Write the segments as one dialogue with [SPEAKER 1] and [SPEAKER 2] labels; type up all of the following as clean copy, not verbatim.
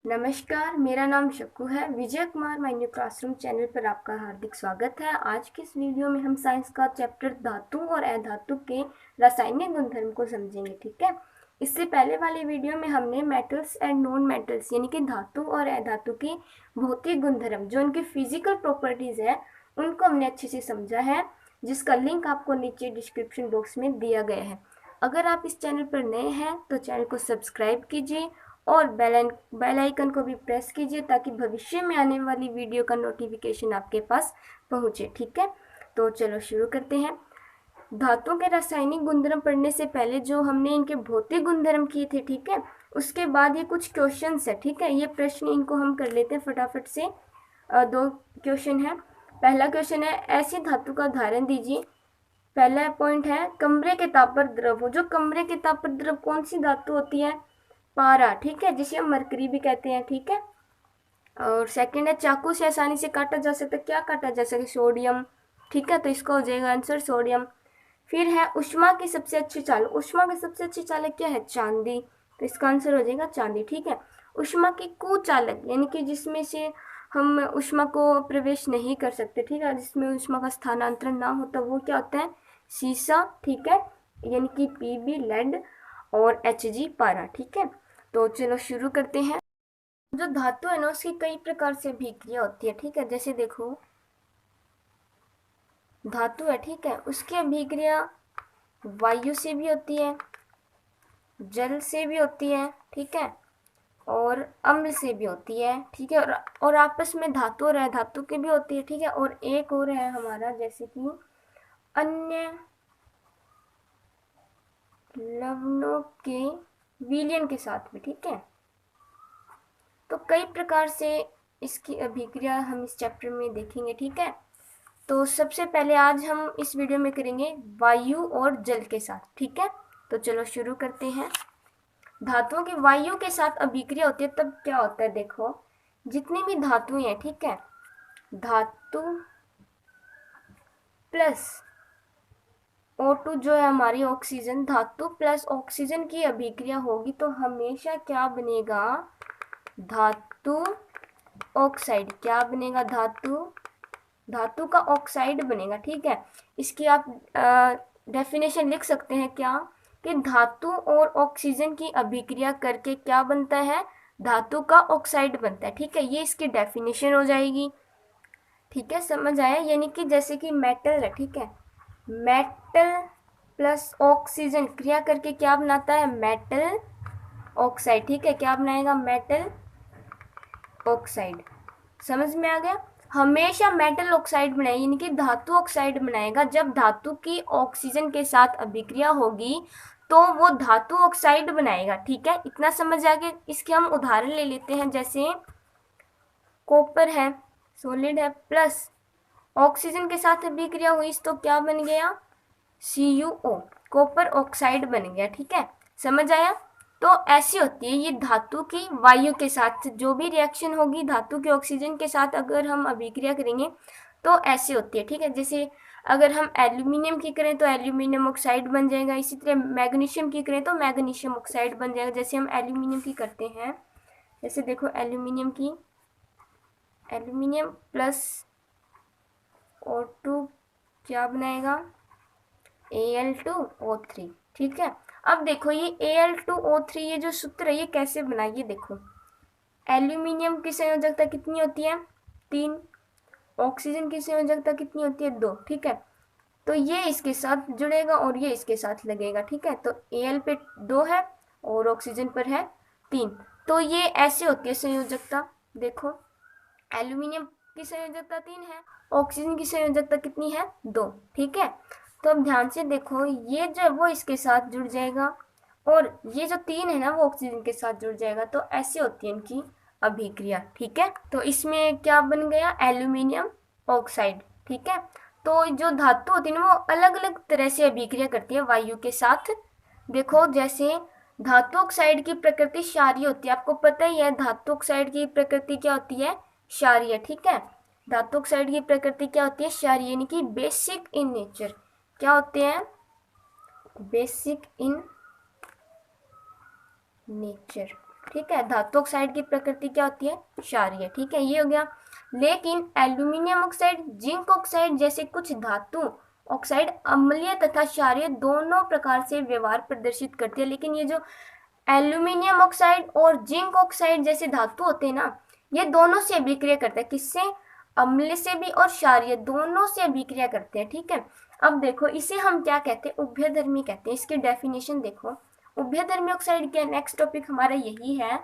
[SPEAKER 1] नमस्कार, मेरा नाम शक्कू है। Vijay Kumar my new classroom channel पर आपका हार्दिक स्वागत है। आज की इस वीडियो में हम साइंस का चैप्टर धातु और अधातु के रासायनिक गुणधर्म को समझेंगे, ठीक है। इससे पहले वाली वीडियो में हमने मेटल्स एंड नॉन मेटल्स यानी कि धातु और अधातु के भौतिक गुणधर्म, जो उनकी फिजिकल प्रॉपर्टीज है, उनको हमने अच्छे से समझा है, जिसका लिंक आपको नीचे डिस्क्रिप्शन बॉक्स में दिया गया है। अगर आप इस चैनल पर नए हैं तो चैनल को सब्सक्राइब कीजिए और बेल आइकन को भी प्रेस कीजिए ताकि भविष्य में आने वाली वीडियो का नोटिफिकेशन आपके पास पहुंचे, ठीक है। तो चलो शुरू करते हैं। धातुओं के रासायनिक गुणधर्म पढ़ने से पहले जो हमने इनके भौतिक गुणधर्म किए थे, ठीक है, उसके बाद ये कुछ क्वेश्चंस है, ठीक है। ये प्रश्न इनको हम कर लेते हैं फटाफट से। दो क्वेश्चन है। पहला क्वेश्चन है, ऐसी धातु का उदाहरण दीजिए। पहला पॉइंट है, कमरे के ताप पर द्रव हो। जो कमरे के ताप पर द्रव कौन सी धातु होती है? पारा, ठीक है, जिसे हम मरकरी भी कहते हैं, ठीक है। और सेकंड है, चाकू से आसानी से काटा जा सकता है। क्या काटा जा सकता है? सोडियम, ठीक है, तो इसका हो जाएगा आंसर सोडियम। फिर है, उष्मा की सबसे अच्छी चालक। उष्मा की सबसे अच्छी चालक क्या है? चांदी, तो इसका आंसर हो जाएगा चांदी, ठीक है। उष्मा की कुचालक यानी कि जिसमें से हम उष्मा को प्रवेश नहीं कर सकते, ठीक है, जिसमें उष्मा का स्थानांतरण ना होता, वो क्या होता है? सीसा, ठीक है, यानी कि पीबी लेड और एचजी पारा, ठीक है। तो चलो शुरू करते हैं। जो धातु है ना, उसकी कई प्रकार से अभिक्रिया होती है, ठीक है। जैसे देखो, धातु है, ठीक है, उसकी अभिक्रिया वायु से भी होती है, जल से भी होती है, ठीक है, और अम्ल से भी होती है, ठीक है, और आपस में धातु और अधातु की भी होती है, ठीक है। और एक और है हमारा, जैसे कि अन्य लवणों के विलयन के साथ भी, ठीक है। तो कई प्रकार से इसकी अभिक्रिया हम इस चैप्टर में देखेंगे, ठीक है। तो सबसे पहले आज हम इस वीडियो में करेंगे वायु और जल के साथ, ठीक है। तो चलो शुरू करते हैं। धातुओं की वायु के साथ अभिक्रिया होती है तब क्या होता है? देखो, जितनी भी धातुएं हैं, ठीक है, धातु प्लस O2 जो है हमारी ऑक्सीजन, धातु प्लस ऑक्सीजन की अभिक्रिया होगी तो हमेशा क्या बनेगा? धातु ऑक्साइड। क्या बनेगा? धातु का ऑक्साइड बनेगा, ठीक है। इसकी आप डेफिनेशन लिख सकते हैं क्या? कि धातु और ऑक्सीजन की अभिक्रिया करके क्या बनता है? धातु का ऑक्साइड बनता है, ठीक है। ये इसकी डेफिनेशन हो जाएगी, ठीक है, समझ आया। यानी कि जैसे कि मेटल है, ठीक है, मेटल प्लस ऑक्सीजन क्रिया करके क्या बनाता है? मेटल ऑक्साइड, ठीक है। क्या बनाएगा? Metal oxide. समझ में आ गया? हमेशा मेटल ऑक्साइड बनाएगा, यानी कि धातु ऑक्साइड बनाएगा। जब धातु की ऑक्सीजन के साथ अभिक्रिया होगी तो वो धातु ऑक्साइड बनाएगा, ठीक है। इतना समझ आ गया। इसके हम उदाहरण ले लेते हैं। जैसे कॉपर है, सॉलिड है, प्लस ऑक्सीजन के साथ अभिक्रिया हुई तो क्या बन गया? CuO, कॉपर ऑक्साइड बन गया, ठीक है। समझ आया? तो ऐसी होती है ये धातु की वायु के साथ जो भी रिएक्शन होगी, धातु के ऑक्सीजन के साथ अगर हम अभिक्रिया करेंगे तो ऐसी होती है, ठीक है। जैसे अगर हम एल्यूमिनियम की करें तो एल्यूमिनियम ऑक्साइड बन जाएगा। इसी तरह मैग्नीशियम की करें तो मैग्नीशियम ऑक्साइड बन जाएगा। जैसे हम एल्यूमिनियम की करते हैं, जैसे देखो एल्यूमिनियम प्लस O2 क्या बनाएगा? Al2O3, ठीक है। अब देखो ये Al2O3 ये जो सूत्र है ये कैसे बना? ये देखो, एल्यूमिनियम की संयोजकता कितनी होती है? 3। ऑक्सीजन की संयोजकता कितनी होती है? 2, ठीक है। तो ये इसके साथ जुड़ेगा और ये इसके साथ लगेगा, ठीक है। तो Al पे 2 है और ऑक्सीजन पर है 3। तो ये ऐसे होती है संयोजकता। देखो, एल्यूमिनियम की संयोजकता 3 है, ऑक्सीजन की संयोजकता कितनी है? 2, ठीक है। तो अब ध्यान से देखो, ये जो है वो इसके साथ जुड़ जाएगा और ये जो 3 है ना वो ऑक्सीजन के साथ जुड़ जाएगा। तो ऐसे होती है इनकी अभिक्रिया, ठीक है। तो इसमें क्या बन गया? एल्यूमिनियम ऑक्साइड, ठीक है। तो जो धातु होती है ना वो अलग अलग तरह से अभिक्रिया करती है वायु के साथ। देखो, जैसे धातु ऑक्साइड की प्रकृति क्षारीय होती है, आपको पता ही है धातु ऑक्साइड की प्रकृति क्या होती है? क्षारीय, ठीक है। धातु ऑक्साइड की प्रकृति क्या होती है? क्षारीय, यानी कि बेसिक इन नेचर। क्या होते हैं? बेसिक इन नेचर, ठीक है। धातु ऑक्साइड की प्रकृति क्या होती है? क्षारीय, ठीक है, ये हो गया। लेकिन एल्यूमिनियम ऑक्साइड, जिंक ऑक्साइड जैसे कुछ धातु ऑक्साइड अम्लीय तथा क्षारीय दोनों प्रकार से व्यवहार प्रदर्शित करती है। लेकिन ये जो एल्यूमिनियम ऑक्साइड और जिंक ऑक्साइड जैसे धातु होते हैं ना, ये दोनों से अभिक्रिया करते हैं। किससे? अम्लीय से भी और क्षारीय दोनों से अभिक्रिया करते हैं, ठीक है। अब देखो इसे हम क्या कहते हैं? उभयधर्मी कहते हैं। इसकी डेफिनेशन देखो, उभयधर्मी ऑक्साइड के नेक्स्ट टॉपिक हमारा यही है।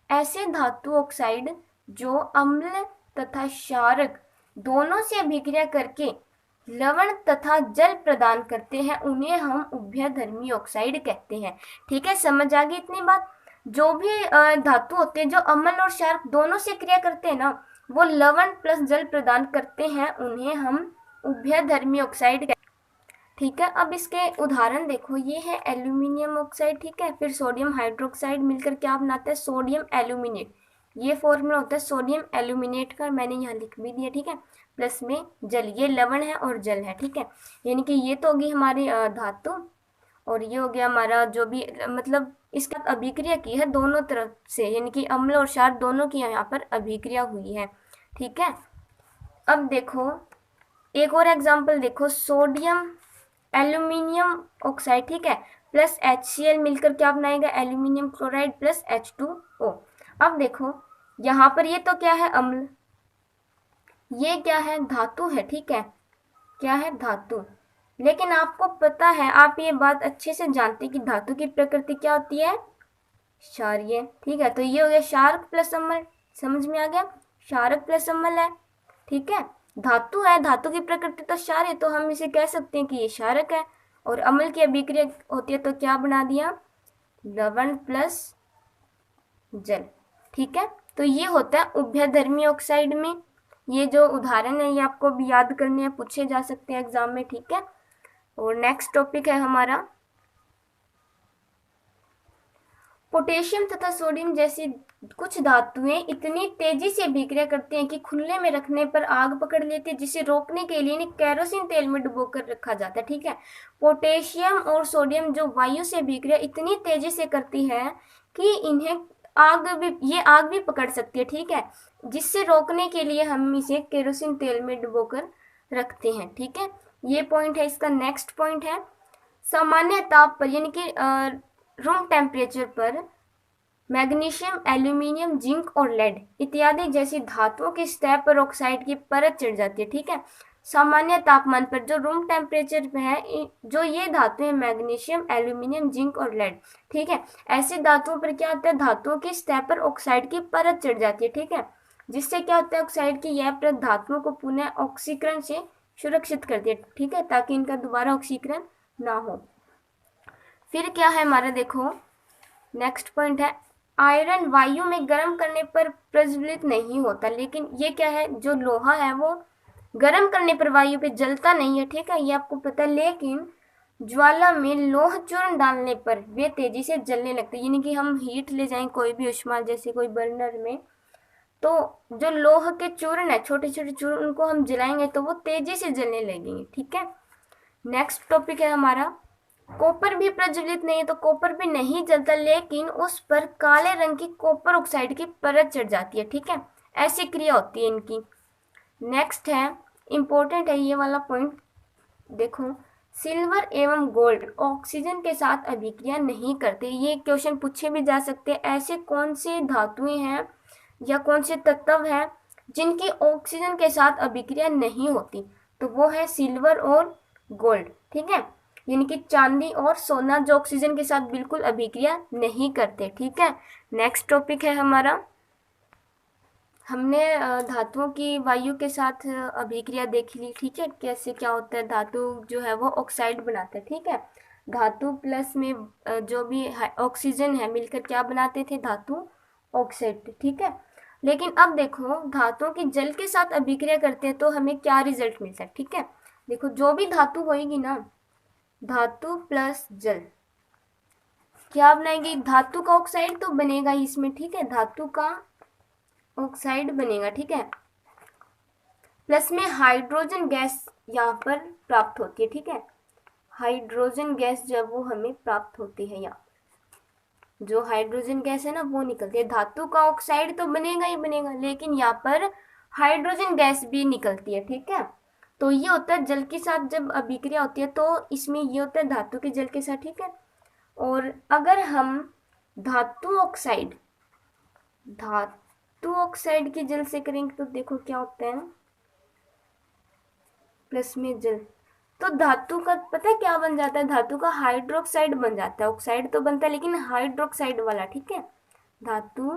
[SPEAKER 1] ऐसे धातु ऑक्साइड जो अम्ल तथा क्षारक दोनों से अभिक्रिया करके लवण तथा जल प्रदान करते हैं, उन्हें हम उभयधर्मी ऑक्साइड कहते हैं, ठीक है। समझ आ गई इतनी बात? जो भी धातु होते हैं जो अम्ल और क्षारक दोनों से क्रिया करते हैं ना, वो लवण प्लस जल प्रदान करते हैं, उन्हें हम उभयधर्मी ऑक्साइड कहते हैं, ठीक है। अब इसके उदाहरण देखो, ये है एल्यूमिनियम ऑक्साइड, ठीक है। फिर सोडियम हाइड्रोक्साइड मिलकर क्या बनाता है? Sodium aluminate. ये फॉर्मूला होता है सोडियम एल्यूमिनेट का, मैंने यहाँ लिख भी दिया, ठीक है। प्लस में जल, ये लवण है और जल है, ठीक है। यानी कि ये तो होगी हमारी धातु, और ये हो गया हमारा जो भी मतलब इसका अभिक्रिया की है दोनों तरफ से, यानी कि अम्ल और क्षार दोनों की यहाँ पर अभिक्रिया हुई है, ठीक है। अब देखो एक और एग्जाम्पल देखो, सोडियम एल्यूमिनियम ऑक्साइड, ठीक है, प्लस HCl मिलकर क्या बनाएगा? Aluminium chloride plus H2O। अब देखो यहाँ पर ये तो क्या है? अम्ल। ये क्या है? धातु है, ठीक है। क्या है? धातु। लेकिन आपको पता है, आप ये बात अच्छे से जानते हैं कि धातु की प्रकृति क्या होती है? क्षारीय, ठीक है। तो ये हो गया क्षारक प्लस अम्ल, समझ में आ गया? क्षारक प्लस अम्ल है, ठीक है। धातु है, धातु की प्रकृति तो क्षार है, तो हम इसे कह सकते हैं कि ये क्षारक है। और अम्ल की अभिक्रिया होती है तो क्या बना दिया? लवण प्लस जल, ठीक है। तो ये होता है उभयधर्मी ऑक्साइड में। ये जो उदाहरण है ये आपको भी याद करने हैं, पूछे जा सकते हैं एग्जाम में, ठीक है। और नेक्स्ट टॉपिक है हमारा पोटेशियम तथा सोडियम जैसी कुछ धातुएं इतनी तेजी से अभिक्रिया करती हैं कि खुले में रखने पर आग पकड़ लेती है, जिसे रोकने के लिए इन्हें केरोसिन तेल में डुबोकर रखा जाता है, ठीक है। पोटेशियम और सोडियम जो वायु से अभिक्रिया इतनी तेजी से करती है कि इन्हें ये आग भी पकड़ सकती है, ठीक है। जिससे रोकने के लिए हम इसे केरोसिन तेल में डुबोकर रखते हैं, ठीक है। ये पॉइंट है। इसका नेक्स्ट पॉइंट है सामान्य ताप पर यानी कि रूम टेम्परेचर पर मैग्नीशियम, एल्यूमिनियम, जिंक और लेड इत्यादि जैसी धातुओं की सतह पर ऑक्साइड की परत चढ़ जाती है, ठीक है। सामान्य तापमान पर जो रूम टेम्परेचर पे है, जो ये धातुएं हैं मैग्नीशियम, एल्यूमिनियम, जिंक और लेड, ठीक है, ऐसी धातुओं पर क्या होता है? धातुओं की सतह पर ऑक्साइड की परत चढ़ जाती है, ठीक है। जिससे क्या होता है? ऑक्साइड की यह परत धातुओं को पुनः ऑक्सीकरण से सुरक्षित करती है, ठीक है, ताकि इनका दोबारा ऑक्सीकरण ना हो। फिर क्या है हमारा, देखो नेक्स्ट पॉइंट है आयरन वायु में गर्म करने पर प्रज्वलित नहीं होता। लेकिन ये क्या है? जो लोहा है वो गर्म करने पर वायु पे जलता नहीं है, ठीक है, ये आपको पता है। लेकिन ज्वाला में लोह चूर्ण डालने पर वे तेजी से जलने लगते हैं। यानी कि हम हीट ले जाएं कोई भी उष्मा, जैसे कोई बर्नर में, तो जो लोह के चूर्ण है, छोटे छोटे चूर्ण, उनको हम जलाएंगे तो वो तेजी से जलने लगेंगे, ठीक है। नेक्स्ट टॉपिक है हमारा कॉपर भी प्रज्वलित नहीं है, तो कॉपर भी नहीं जलता, लेकिन उस पर काले रंग की कॉपर ऑक्साइड की परत चढ़ जाती है, ठीक है। ऐसी क्रिया होती है इनकी। नेक्स्ट है, इंपॉर्टेंट है ये वाला पॉइंट, देखो सिल्वर एवं गोल्ड ऑक्सीजन के साथ अभिक्रिया नहीं करते। ये क्वेश्चन पूछे भी जा सकते हैं। ऐसे कौन से धातुएं हैं या कौन से तत्व हैं जिनकी ऑक्सीजन के साथ अभिक्रिया नहीं होती? तो वो है सिल्वर और गोल्ड, ठीक है। यानी कि चांदी और सोना जो ऑक्सीजन के साथ बिल्कुल अभिक्रिया नहीं करते, ठीक है। नेक्स्ट टॉपिक है हमारा, हमने धातुओं की वायु के साथ अभिक्रिया देख ली, ठीक है, कैसे क्या होता है। धातु जो है वो ऑक्साइड बनाता है, ठीक है। धातु प्लस में जो भी ऑक्सीजन है मिलकर क्या बनाते थे? धातु ऑक्साइड, ठीक है। लेकिन अब देखो धातुओं की जल के साथ अभिक्रिया करते हैं तो हमें क्या रिजल्ट मिलता है, ठीक है। देखो जो भी धातु होगी ना, धातु प्लस जल क्या बनाएगी? धातु का ऑक्साइड तो बनेगा ही इसमें, ठीक है, धातु का ऑक्साइड बनेगा, ठीक है। प्लस में हाइड्रोजन गैस यहाँ पर प्राप्त होती है, ठीक है। हाइड्रोजन गैस जब वो हमें प्राप्त होती है यहाँ, जो हाइड्रोजन गैस है ना वो निकलती है। धातु का ऑक्साइड तो बनेगा ही बनेगा, लेकिन यहाँ पर हाइड्रोजन गैस भी निकलती है, ठीक है। तो ये होता है जल के साथ जब अभिक्रिया होती है, तो इसमें ये होता है धातु के जल के साथ, ठीक है। और अगर हम धातु ऑक्साइड धातु ऑक्साइड के जल से करेंगे तो देखो क्या होता है, प्लस में जल, तो धातु का पता है क्या बन जाता है, धातु का हाइड्रोक्साइड बन जाता है। ऑक्साइड तो बनता है लेकिन हाइड्रोक्साइड वाला, ठीक है। धातु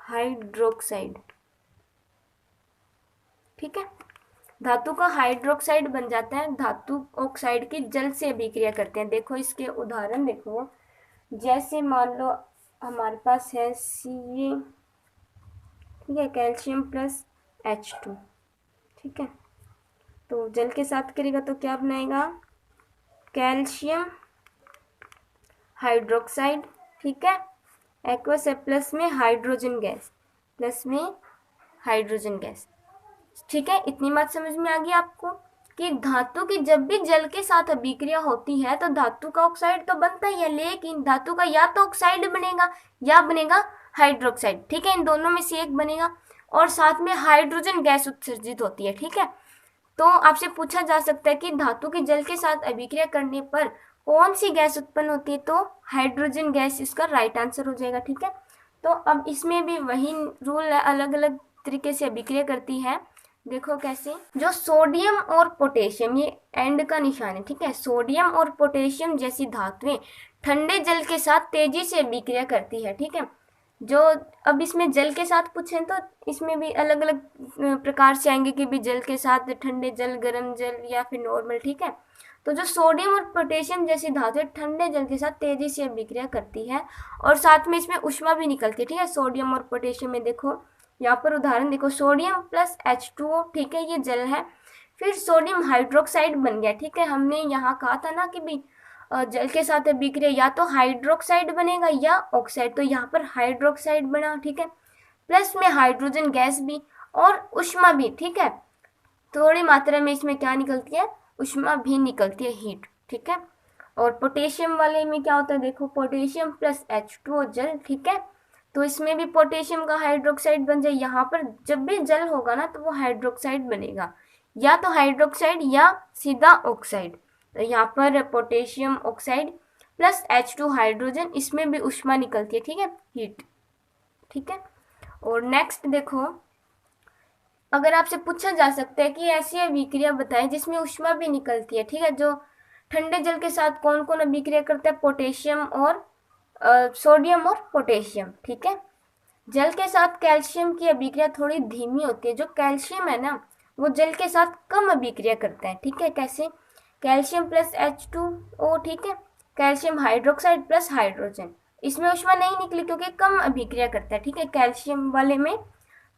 [SPEAKER 1] हाइड्रोक्साइड, ठीक है। धातु का हाइड्रोक्साइड बन जाता है, धातु ऑक्साइड के जल से अभिक्रिया करते हैं। देखो इसके उदाहरण देखो, जैसे मान लो हमारे पास है सी, ठीक है, कैल्शियम प्लस H2, ठीक है। तो जल के साथ करेगा तो क्या बनाएगा, कैल्शियम हाइड्रोक्साइड, ठीक है, एक्वस है, प्लस में हाइड्रोजन गैस, प्लस में हाइड्रोजन गैस, ठीक है। इतनी बात समझ में आ गई आपको कि धातु की जब भी जल के साथ अभिक्रिया होती है तो धातु का ऑक्साइड तो बनता ही है, लेकिन धातु का या तो ऑक्साइड बनेगा या बनेगा हाइड्रोक्साइड, ठीक है। इन दोनों में से एक बनेगा और साथ में हाइड्रोजन गैस उत्सर्जित होती है, ठीक है। तो आपसे पूछा जा सकता है कि धातु के जल के साथ अभिक्रिया करने पर कौन सी गैस उत्पन्न होती है, तो हाइड्रोजन गैस इसका राइट आंसर हो जाएगा, ठीक है। तो अब इसमें भी वही रूल है, अलग अलग तरीके से अभिक्रिया करती है। देखो कैसे, जो सोडियम और पोटेशियम, ये एंड का निशान है, ठीक है। सोडियम और पोटेशियम जैसी धातुएं ठंडे जल के साथ तेजी से अभिक्रिया करती है, ठीक है। जो अब इसमें जल के साथ पूछें तो इसमें भी अलग अलग प्रकार से आएंगे कि भी जल के साथ ठंडे जल, गर्म जल या फिर नॉर्मल, ठीक है। तो जो सोडियम और पोटेशियम जैसी धातुएं ठंडे जल के साथ तेजी से अभिक्रिया करती है और साथ में इसमें ऊष्मा भी निकलती है, ठीक है। सोडियम और पोटेशियम में देखो यहाँ पर उदाहरण देखो, सोडियम प्लस H2O, ठीक है, ये जल है। फिर सोडियम हाइड्रोक्साइड बन गया, ठीक है। हमने यहाँ कहा था ना कि भी जल के साथ अभिक्रिया या तो हाइड्रोक्साइड बनेगा या ऑक्साइड, तो यहाँ पर हाइड्रोक्साइड बना, ठीक है। प्लस में हाइड्रोजन गैस भी और ऊष्मा भी, ठीक है। थोड़ी मात्रा में इसमें क्या निकलती है, ऊष्मा भी निकलती है, हीट, ठीक है। और पोटेशियम वाले में क्या होता है, देखो पोटेशियम प्लस H2O जल, ठीक है। तो इसमें भी पोटेशियम का हाइड्रोक्साइड बन जाए। यहाँ पर जब भी जल होगा ना तो वो हाइड्रोक्साइड बनेगा, या तो हाइड्रोक्साइड या सीधा ऑक्साइड। तो यहाँ पर potassium oxide plus H2 hydrogen, इसमें भी ऊष्मा निकलती है, ठीक है, हीट, ठीक है। और नेक्स्ट देखो, अगर आपसे पूछा जा सकता है कि ऐसी अभिक्रिया बताएं जिसमें ऊष्मा भी निकलती है, ठीक है। जो ठंडे जल के साथ कौन कौन अभिक्रिया करता है, पोटेशियम और सोडियम और पोटेशियम, ठीक है। जल के साथ कैल्शियम की अभिक्रिया थोड़ी धीमी होती है। जो कैल्शियम है ना वो जल के साथ कम अभिक्रिया करता है, ठीक है। कैसे, कैल्शियम प्लस H2O, ठीक है, कैल्शियम हाइड्रोक्साइड प्लस हाइड्रोजन, इसमें ऊष्मा नहीं निकली क्योंकि कम अभिक्रिया करता है, ठीक है, कैल्शियम वाले में।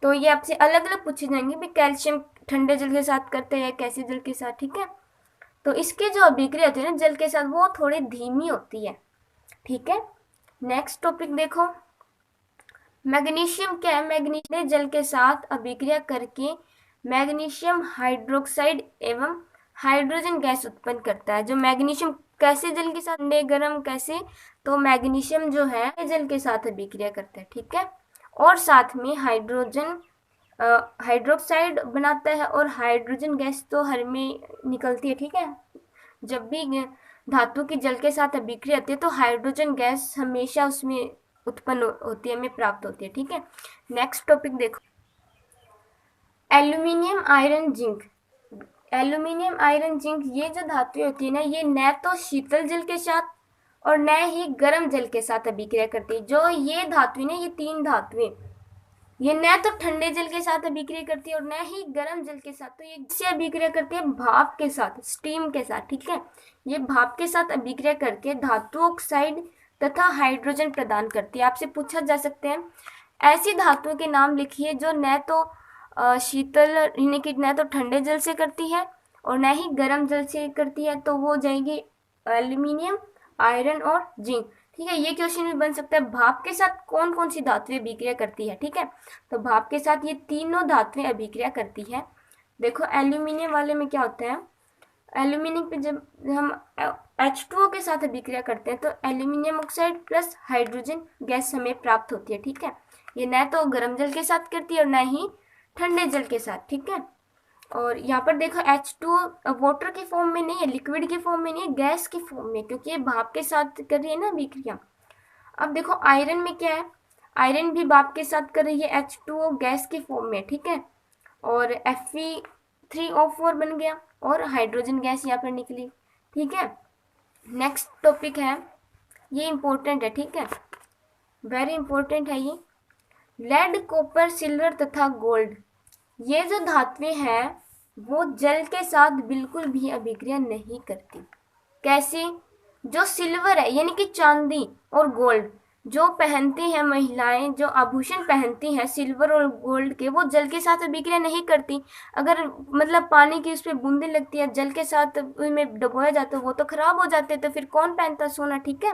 [SPEAKER 1] तो ये आपसे अलग अलग पूछे जाएंगे भी कैल्शियम ठंडे जल के साथ करते हैं कैसे जल के साथ, ठीक है। तो इसके जो अभिक्रिया होती है ना जल के साथ वो थोड़ी धीमी होती है, ठीक है। नेक्स्ट टॉपिक देखो, मैग्नीशियम क्या है, मैग्नीशियम जल के साथ अभिक्रिया करके मैग्नीशियम हाइड्रोक्साइड एवं हाइड्रोजन गैस उत्पन्न करता है। जो मैग्नीशियम कैसे जल के साथ, ठंडे गर्म कैसे, तो मैग्नीशियम जो है जल के साथ अभिक्रिया करता है, ठीक है। और साथ में हाइड्रोजन हाइड्रोक्साइड बनाता है और हाइड्रोजन गैस तो हर में निकलती है, ठीक है। जब भी धातु की जल के साथ अभिक्रिया होती है तो हाइड्रोजन गैस हमेशा उसमें उत्पन्न होती है, हमें प्राप्त होती है, ठीक है। नेक्स्ट टॉपिक देखो, aluminium iron zinc. Aluminium iron zinc ये जो धातुएं होती है ना, ये न तो शीतल जल के साथ और न ही गर्म जल के साथ अभिक्रिया करती है। जो ये धातुएं ना, ये तीन धातुएं, ये न तो ठंडे जल के साथ अभिक्रिया करती है और न ही गर्म जल के साथ। तो ये किससे अभिक्रिया करती है, भाप के साथ, स्टीम के साथ, ठीक है। ये भाप के साथ अभिक्रिया करके धातु ऑक्साइड तथा हाइड्रोजन प्रदान करती है। आपसे पूछा जा सकते हैं ऐसी धातुओं के नाम लिखिए जो न तो शीतल यानी कि न तो ठंडे जल से करती है और न ही गर्म जल से करती है। तो वो जाएगी एल्यूमिनियम, आयरन और जिंक, ठीक है। ये क्वेश्चन भी बन सकता है, भाप के साथ कौन कौन सी धातुएं अभिक्रिया करती है, ठीक है। तो भाप के साथ ये तीनों धातुएं अभिक्रिया करती है। देखो एल्यूमिनियम वाले में क्या होता है, एल्यूमिनियम पे जब हम H2O के साथ अभिक्रिया करते हैं तो aluminium oxide plus hydrogen gas हमें प्राप्त होती है। ठीक है, ये न तो गर्म जल के साथ करती है और न ही ठंडे जल के साथ। ठीक है, और यहाँ पर देखो H2O वाटर की फॉर्म में नहीं है, लिक्विड की फॉर्म में नहीं है, गैस की फॉर्म में, क्योंकि ये भाप के साथ कर रही है ना अभिक्रिया। अब देखो आयरन में क्या है, आयरन भी भाप के साथ कर रही है, H2O गैस की फॉर्म में। ठीक है, और Fe3O4 बन गया और हाइड्रोजन गैस यहाँ पर निकली। ठीक है, नेक्स्ट टॉपिक है, ये इम्पोर्टेंट है। ठीक है, वेरी इंपॉर्टेंट है ये। लेड, कॉपर, सिल्वर तथा गोल्ड, ये जो धातुएं हैं वो जल के साथ बिल्कुल भी अभिक्रिया नहीं करती। कैसे? जो सिल्वर है यानी कि चांदी और गोल्ड जो पहनती हैं महिलाएं, जो आभूषण पहनती हैं सिल्वर और गोल्ड के, वो जल के साथ अभिक्रिया नहीं करती। अगर मतलब पानी की उस पर बूंदें लगती है, जल के साथ उनमें डुबोया जाता है, वो तो खराब हो जाते हैं, तो फिर कौन पहनता सोना। ठीक है,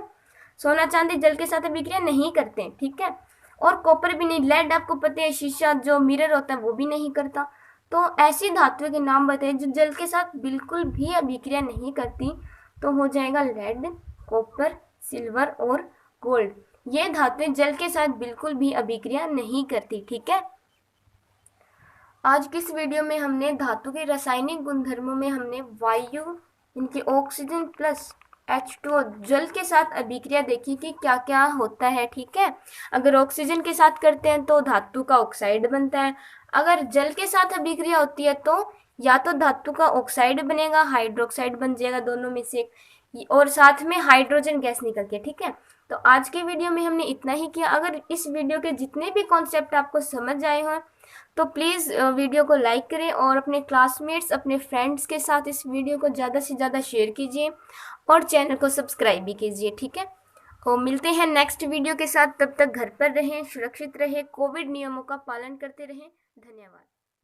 [SPEAKER 1] सोना चांदी जल के साथ अभिक्रिया नहीं करते। ठीक है, और कॉपर भी नहीं। लेड आपको पता है शीशा जो मिरर होता है वो भी नहीं करता। तो ऐसी धातुओं के नाम बताइए जो जल के साथ बिल्कुल भी अभिक्रिया नहीं करती। तो हो जाएगा लेड, कॉपर, सिल्वर और गोल्ड। ये धातुएं जल के साथ बिल्कुल भी अभिक्रिया नहीं करती। ठीक है, आज की इस वीडियो में हमने धातु के रासायनिक गुणधर्मों में हमने वायु, इनके ऑक्सीजन प्लस H2O जल के साथ अभिक्रिया देखी कि क्या क्या होता है। ठीक है, अगर ऑक्सीजन के साथ करते हैं तो धातु का ऑक्साइड बनता है, अगर जल के साथ अभिक्रिया होती है तो या तो धातु का ऑक्साइड बनेगा, हाइड्रोक्साइड बन जाएगा, दोनों में से एक, और साथ में हाइड्रोजन गैस निकलती है। ठीक है, तो आज के वीडियो में हमने इतना ही किया। अगर इस वीडियो के जितने भी कॉन्सेप्ट आपको समझ आए हों तो प्लीज़ वीडियो को लाइक करें और अपने क्लासमेट्स, अपने फ्रेंड्स के साथ इस वीडियो को ज़्यादा से ज़्यादा शेयर कीजिए और चैनल को सब्सक्राइब भी कीजिए। ठीक है, और मिलते हैं नेक्स्ट वीडियो के साथ। तब तक घर पर रहें, सुरक्षित रहें, कोविड नियमों का पालन करते रहें। धन्यवाद।